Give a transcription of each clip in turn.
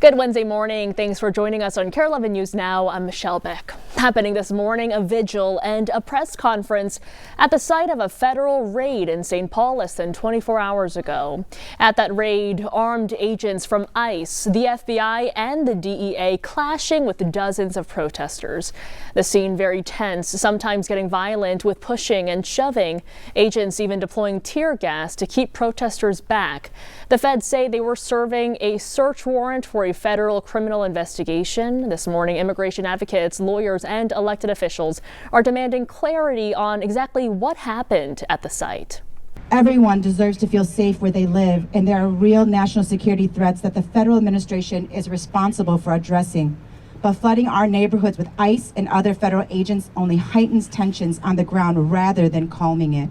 Good Wednesday morning. Thanks for joining us on KARE 11 News Now. I'm Michelle Beck. Happening this morning, a vigil and a press conference at the site of a federal raid in St. Paul less than 24 hours ago. At that raid, armed agents from ICE, the FBI, and the DEA clashing with dozens of protesters. The scene very tense, sometimes getting violent with pushing and shoving. Agents even deploying tear gas to keep protesters back. The feds say they were serving a search warrant for a federal criminal investigation. This morning, immigration advocates, lawyers, and elected officials are demanding clarity on exactly what happened at the site. Everyone deserves to feel safe where they live, and there are real national security threats that the federal administration is responsible for addressing. But flooding our neighborhoods with ICE and other federal agents only heightens tensions on the ground rather than calming it.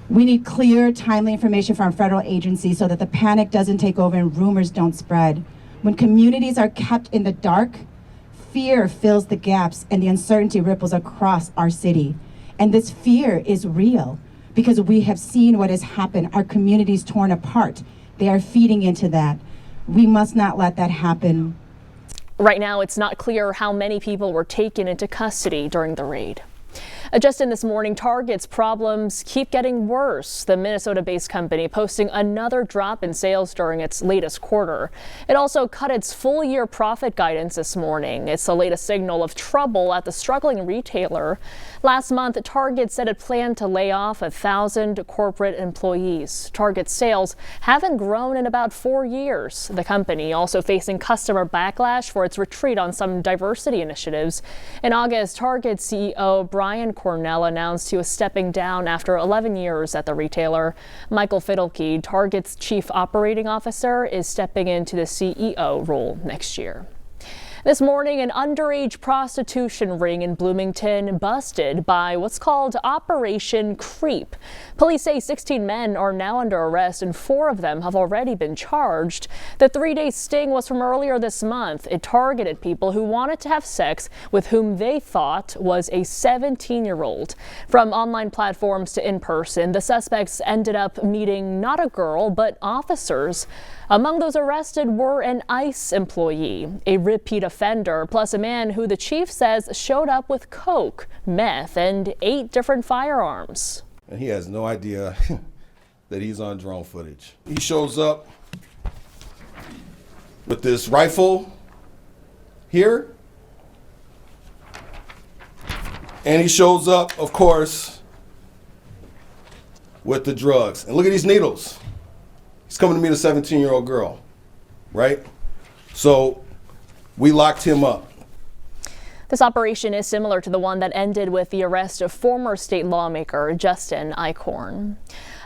We need clear, timely information from federal agencies so that the panic doesn't take over and rumors don't spread. When communities are kept in the dark, fear fills the gaps and the uncertainty ripples across our city. And this fear is real because we have seen what has happened. Our communities torn apart. They are feeding into that. We must not let that happen. Right now, it's not clear how many people were taken into custody during the raid. Just in this morning, Target's problems keep getting worse. The Minnesota-based company posting another drop in sales during its latest quarter. It also cut its full-year profit guidance this morning. It's the latest signal of trouble at the struggling retailer. Last month, Target said it planned to lay off 1,000 corporate employees. Target's sales haven't grown in about 4 years. The company also facing customer backlash for its retreat on some diversity initiatives. In August, Target CEO Brian Cornell announced he was stepping down after 11 years at the retailer. Michael Fidelke, Target's chief operating officer, is stepping into the CEO role next year. This morning, an underage prostitution ring in Bloomington busted by what's called Operation Creep. Police say 16 men are now under arrest and 4 of them have already been charged. The 3-day sting was from earlier this month. It targeted people who wanted to have sex with whom they thought was a 17-year-old. From online platforms to in person, the suspects ended up meeting not a girl, but officers. Among those arrested were an ICE employee, a repeat offender, plus a man who the chief says showed up with coke, meth, and 8 different firearms. And he has no idea that he's on drone footage. He shows up with this rifle here, and he shows up, of course, with the drugs. And look at these needles. He's coming to meet a 17-year-old girl, right? So we locked him up. This operation is similar to the one that ended with the arrest of former state lawmaker Justin Eichhorn.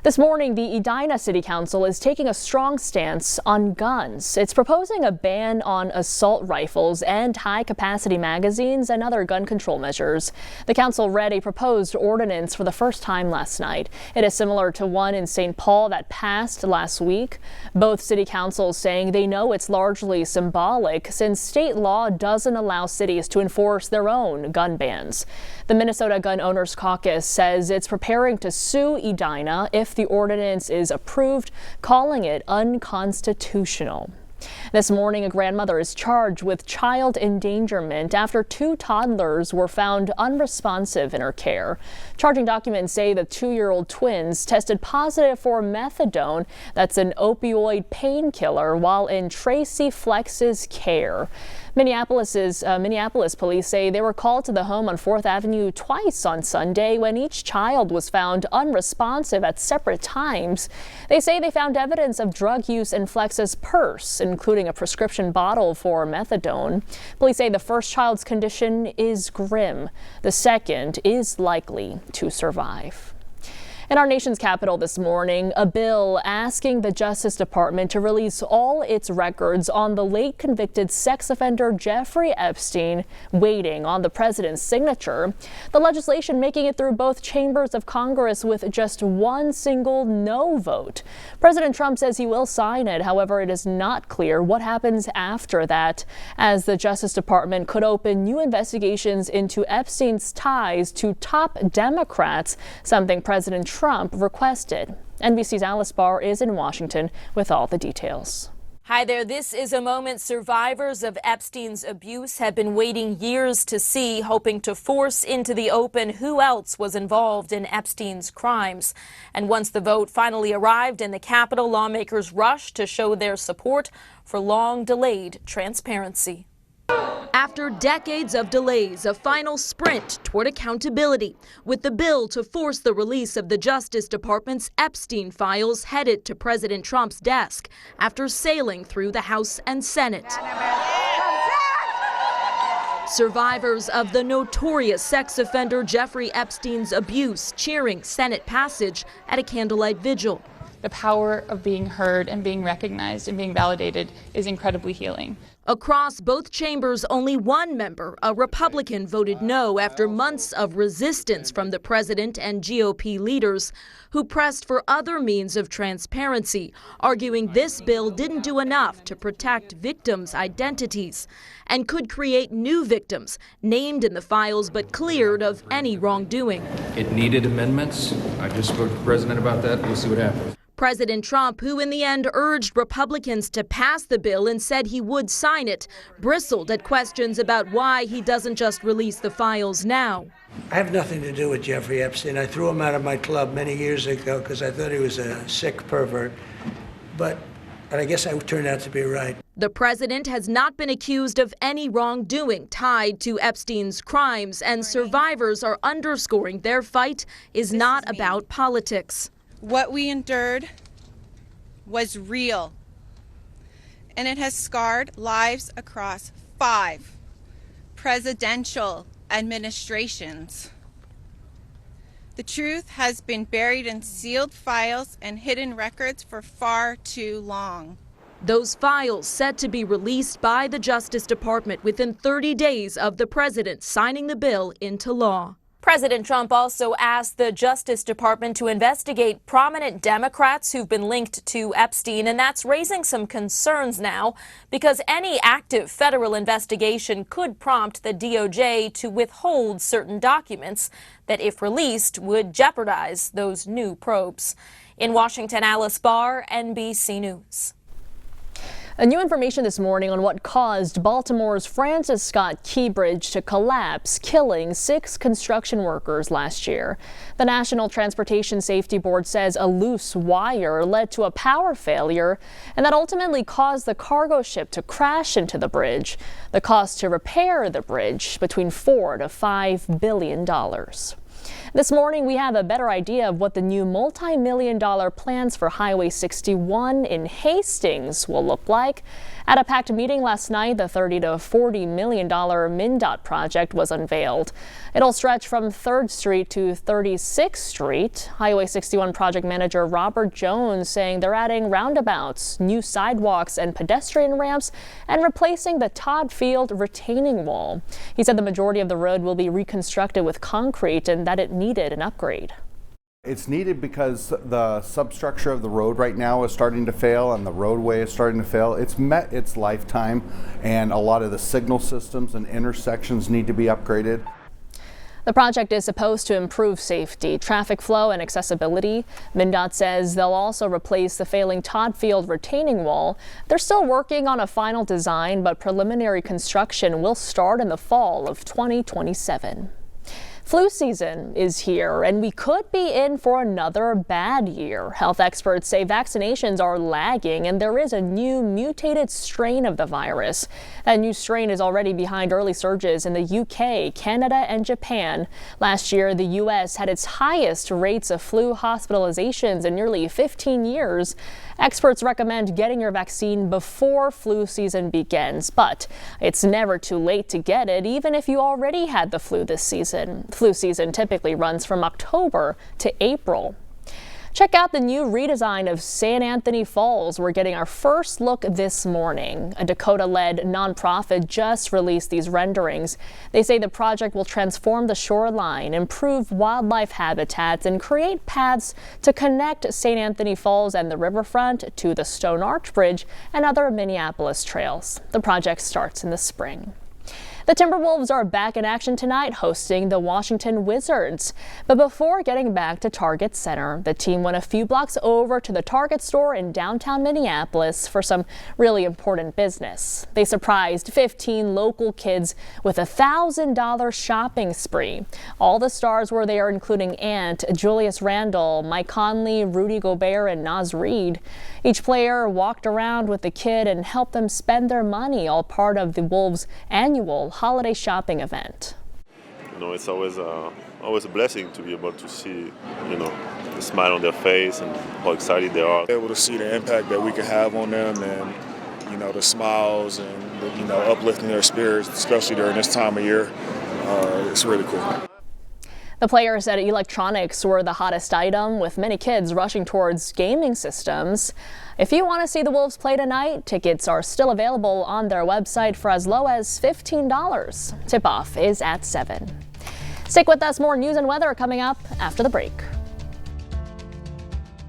This morning, the Edina City Council is taking a strong stance on guns. It's proposing a ban on assault rifles and high-capacity magazines and other gun control measures. The council read a proposed ordinance for the first time last night. It is similar to one in St. Paul that passed last week. Both city councils saying they know it's largely symbolic since state law doesn't allow cities to enforce their own gun bans. The Minnesota Gun Owners Caucus says it's preparing to sue Edina if the ordinance is approved, calling it unconstitutional. This morning, a grandmother is charged with child endangerment after 2 toddlers were found unresponsive in her care. Charging documents say the 2-year-old twins tested positive for methadone, that's an opioid painkiller, while in Tracy Flex's care. Minneapolis police say they were called to the home on 4th Avenue twice on Sunday when each child was found unresponsive at separate times. They say they found evidence of drug use in Flex's purse, including a prescription bottle for methadone. Police say the first child's condition is grim. The second is likely to survive. In our nation's capital this morning, a bill asking the Justice Department to release all its records on the late convicted sex offender Jeffrey Epstein, waiting on the president's signature. The legislation making it through both chambers of Congress with just one single no vote. President Trump says he will sign it. However, it is not clear what happens after that, as the Justice Department could open new investigations into Epstein's ties to top Democrats, something President Trump requested. NBC's Alice Barr is in Washington with all the details. Hi there. This is a moment survivors of Epstein's abuse have been waiting years to see, hoping to force into the open who else was involved in Epstein's crimes. And once the vote finally arrived in the Capitol, lawmakers rushed to show their support for long-delayed transparency. After decades of delays, a final sprint toward accountability, with the bill to force the release of the Justice Department's Epstein files headed to President Trump's desk after sailing through the House and Senate. Survivors of the notorious sex offender Jeffrey Epstein's abuse cheering Senate passage at a candlelight vigil. The power of being heard and being recognized and being validated is incredibly healing. Across both chambers, only one member, a Republican, voted no after months of resistance from the president and GOP leaders who pressed for other means of transparency, arguing this bill didn't do enough to protect victims' identities and could create new victims named in the files but cleared of any wrongdoing. It needed amendments. I just spoke to the president about that. We'll see what happens. President Trump, who in the end urged Republicans to pass the bill and said he would sign it, bristled at questions about why he doesn't just release the files now. I have nothing to do with Jeffrey Epstein. I threw him out of my club many years ago because I thought he was a sick pervert. But I guess I turned out to be right. The president has not been accused of any wrongdoing tied to Epstein's crimes, and survivors are underscoring their fight is not about politics. What we endured was real, and it has scarred lives across 5 presidential administrations. The truth has been buried in sealed files and hidden records for far too long. Those files set to be released by the Justice Department within 30 days of the president signing the bill into law. President Trump also asked the Justice Department to investigate prominent Democrats who've been linked to Epstein, and that's raising some concerns now because any active federal investigation could prompt the DOJ to withhold certain documents that, if released, would jeopardize those new probes. In Washington, Alice Barr, NBC News. New information this morning on what caused Baltimore's Francis Scott Key Bridge to collapse, killing 6 construction workers last year. The National Transportation Safety Board says a loose wire led to a power failure, and that ultimately caused the cargo ship to crash into the bridge. The cost to repair the bridge between $4 to $5 billion. This morning, we have a better idea of what the new multi-million-dollar plans for Highway 61 in Hastings will look like. At a packed meeting last night, the $30 to $40 million MnDOT project was unveiled. It'll stretch from 3rd Street to 36th Street. Highway 61 project manager Robert Jones saying they're adding roundabouts, new sidewalks and pedestrian ramps, and replacing the Todd Field retaining wall. He said the majority of the road will be reconstructed with concrete and that it needed an upgrade. It's needed because the substructure of the road right now is starting to fail and the roadway is starting to fail. It's met its lifetime, and a lot of the signal systems and intersections need to be upgraded. The project is supposed to improve safety, traffic flow, and accessibility. MnDOT says they'll also replace the failing Todd Field retaining wall. They're still working on a final design, but preliminary construction will start in the fall of 2027. Flu season is here, and we could be in for another bad year. Health experts say vaccinations are lagging, and there is a new mutated strain of the virus. That new strain is already behind early surges in the UK, Canada, and Japan. Last year, the U.S. had its highest rates of flu hospitalizations in nearly 15 years. Experts recommend getting your vaccine before flu season begins, but it's never too late to get it, even if you already had the flu this season. Flu season typically runs from October to April. Check out the new redesign of St. Anthony Falls. We're getting our first look this morning. A Dakota-led nonprofit just released these renderings. They say the project will transform the shoreline, improve wildlife habitats, and create paths to connect St. Anthony Falls and the riverfront to the Stone Arch Bridge and other Minneapolis trails. The project starts in the spring. The Timberwolves are back in action tonight, hosting the Washington Wizards. But before getting back to Target Center, the team went a few blocks over to the Target store in downtown Minneapolis for some really important business. They surprised 15 local kids with a $1,000 shopping spree. All the stars were there, including Ant, Julius Randle, Mike Conley, Rudy Gobert, and Naz Reid. Each player walked around with the kid and helped them spend their money, all part of the Wolves' annual holiday shopping event. You know, it's always a blessing to be able to see, you know, the smile on their face and how excited they are. Able to see the impact that we can have on them, and you know, the smiles and the, you know, uplifting their spirits, especially during this time of year. It's really cool. The players said electronics were the hottest item, with many kids rushing towards gaming systems. If you want to see the Wolves play tonight, tickets are still available on their website for as low as $15. Tip-off is at 7. Stick with us. More news and weather coming up after the break.